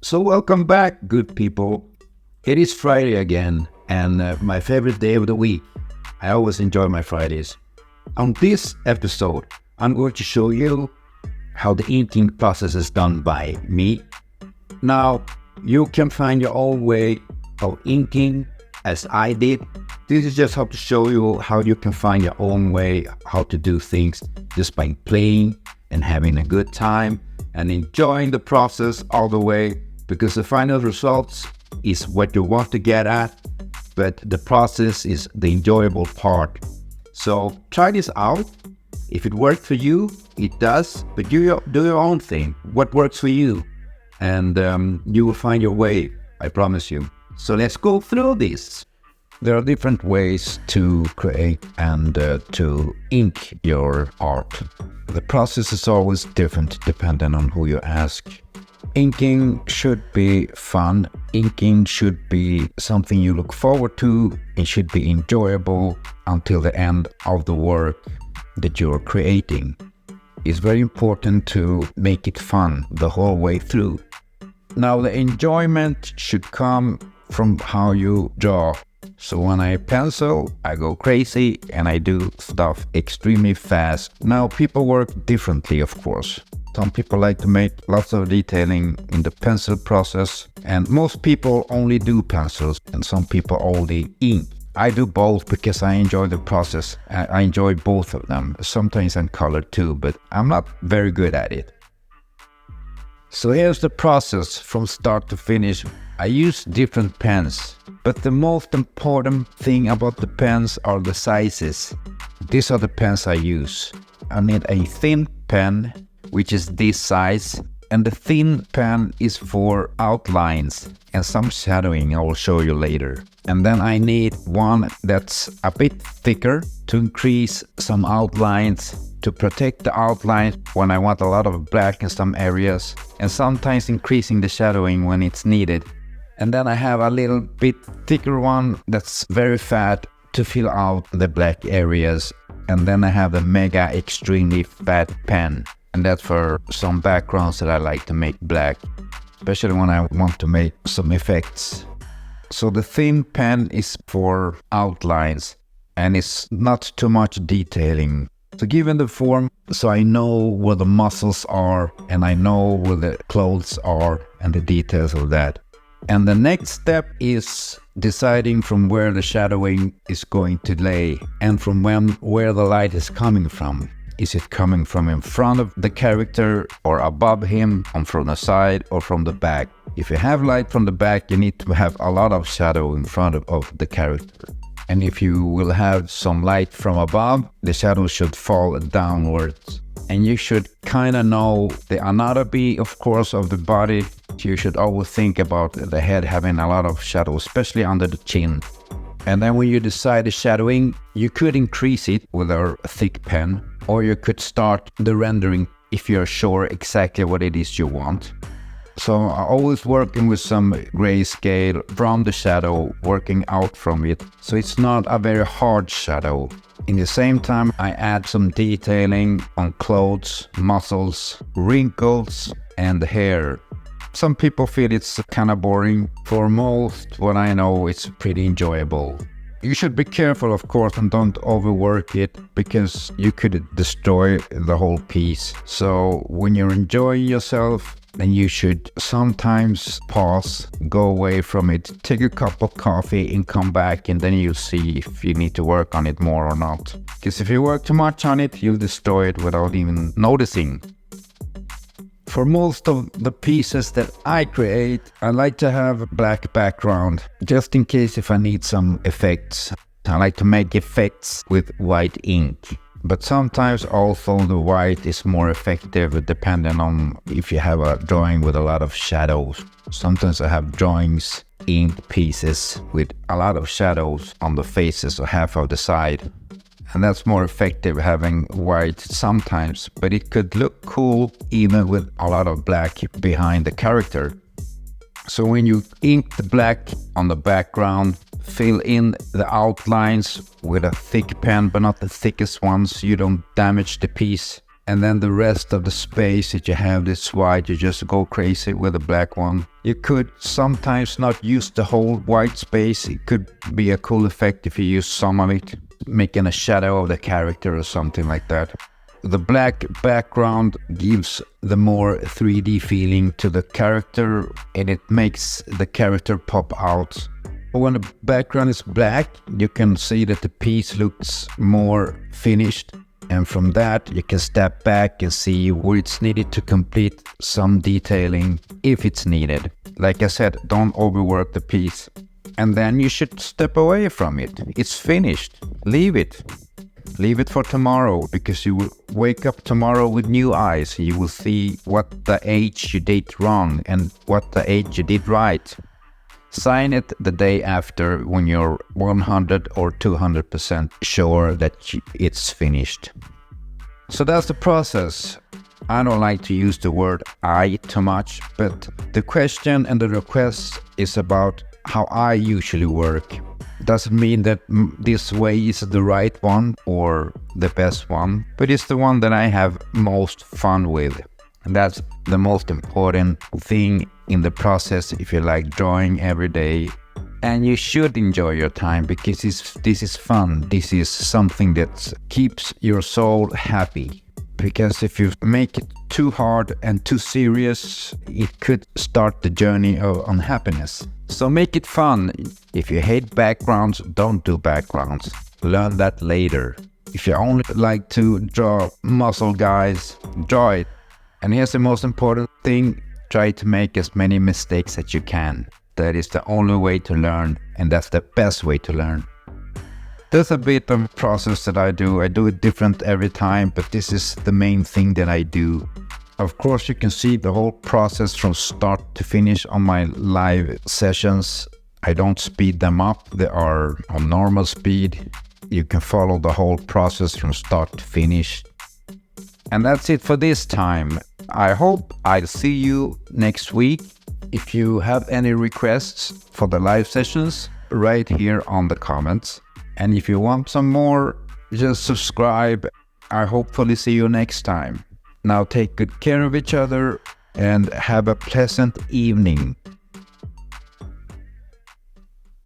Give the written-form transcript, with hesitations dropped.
So welcome back, good people. It is Friday again, and my favorite day of the week. I always enjoy my Fridays. On this episode, I'm going to show you how the inking process is done by me. Now, you can find your own way of inking as I did. This is just how to show you how you can find your own way, how to do things just by playing and having a good time and enjoying the process all the way, because the final results is what you want to get at, but the process is the enjoyable part. So try this out. If it worked for you, it does, but do your own thing. What works for you? And you will find your way, I promise you. So let's go through this. There are different ways to create and to ink your art. The process is always different depending on who you ask. Inking should be fun. Inking should be something you look forward to. It should be enjoyable until the end of the work that you're creating. It's very important to make it fun the whole way through. Now, the enjoyment should come from how you draw. So when I pencil, I go crazy and I do stuff extremely fast. Now, people work differently, of course. Some people like to make lots of detailing in the pencil process, and most people only do pencils, and some people only ink. I do both because I enjoy the process. I enjoy both of them. Sometimes in color too, but I'm not very good at it. So here's the process from start to finish. I use different pens, but the most important thing about the pens are the sizes. These are the pens I use. I need a thin pen, which is this size, and the thin pen is for outlines and some shadowing. I will show you later. And then I need one that's a bit thicker to increase some outlines, to protect the outlines when I want a lot of black in some areas, and sometimes increasing the shadowing when it's needed. And then I have a little bit thicker one that's very fat to fill out the black areas. And then I have the mega extremely fat pen. And that's for some backgrounds that I like to make black, especially when I want to make some effects. So the thin pen is for outlines, and it's not too much detailing. So given the form, so I know where the muscles are, and I know where the clothes are, and the details of that. And the next step is deciding from where the shadowing is going to lay, and from where the light is coming from. Is it coming from in front of the character, or above him, or from the side, or from the back? If you have light from the back, you need to have a lot of shadow in front of the character. And if you will have some light from above, the shadow should fall downwards. And you should kind of know the anatomy, of course, of the body. You should always think about the head having a lot of shadow, especially under the chin. And then when you decide the shadowing, you could increase it with a thick pen, or you could start the rendering if you're sure exactly what it is you want. So I'm always working with some grayscale from the shadow, working out from it. So it's not a very hard shadow. In the same time, I add some detailing on clothes, muscles, wrinkles, and hair. Some people feel it's kind of boring. For most, what I know, it's pretty enjoyable. You should be careful, of course, and don't overwork it, because you could destroy the whole piece. So when you're enjoying yourself, then you should sometimes pause, go away from it, take a cup of coffee and come back, and then you'll see if you need to work on it more or not. Because if you work too much on it, you'll destroy it without even noticing. For most of the pieces that I create, I like to have a black background, just in case if I need some effects. I like to make effects with white ink. But sometimes also the white is more effective depending on if you have a drawing with a lot of shadows. Sometimes I have drawings, inked pieces with a lot of shadows on the faces or half of the side. And that's more effective having white sometimes, but it could look cool even with a lot of black behind the character. So when you ink the black on the background, fill in the outlines with a thick pen, but not the thickest ones, so you don't damage the piece. And then the rest of the space that you have this white, you just go crazy with the black one. You could sometimes not use the whole white space. It could be a cool effect if you use some of it, making a shadow of the character or something like that. The black background gives the more 3D feeling to the character, and it makes the character pop out. When the background is black, you can see that the piece looks more finished. And from that, you can step back and see where it's needed to complete some detailing if it's needed. Like I said, don't overwork the piece. And then you should step away from it. It's finished. Leave it. Leave it for tomorrow, because you will wake up tomorrow with new eyes. You will see what the H you did wrong and what the H you did right. Sign it the day after when you're 100 or 200% sure that it's finished. So that's the process. I don't like to use the word I too much, but the question and the request is about how I usually work. Doesn't mean that this way is the right one or the best one, but it's the one that I have most fun with. And that's the most important thing in the process if you like drawing every day. And you should enjoy your time, because this is fun. This is something that keeps your soul happy. Because if you make it too hard and too serious, it could start the journey of unhappiness. So make it fun. If you hate backgrounds, don't do backgrounds. Learn that later. If you only like to draw muscle guys, draw it. And here's the most important thing, try to make as many mistakes as you can. That is the only way to learn, and that's the best way to learn. There's a bit of process that I do. I do it different every time, but this is the main thing that I do. Of course, you can see the whole process from start to finish on my live sessions. I don't speed them up. They are on normal speed. You can follow the whole process from start to finish. And that's it for this time. I hope I'll see you next week. If you have any requests for the live sessions, write here on the comments. And if you want some more, just subscribe. I hopefully see you next time. Now take good care of each other and have a pleasant evening.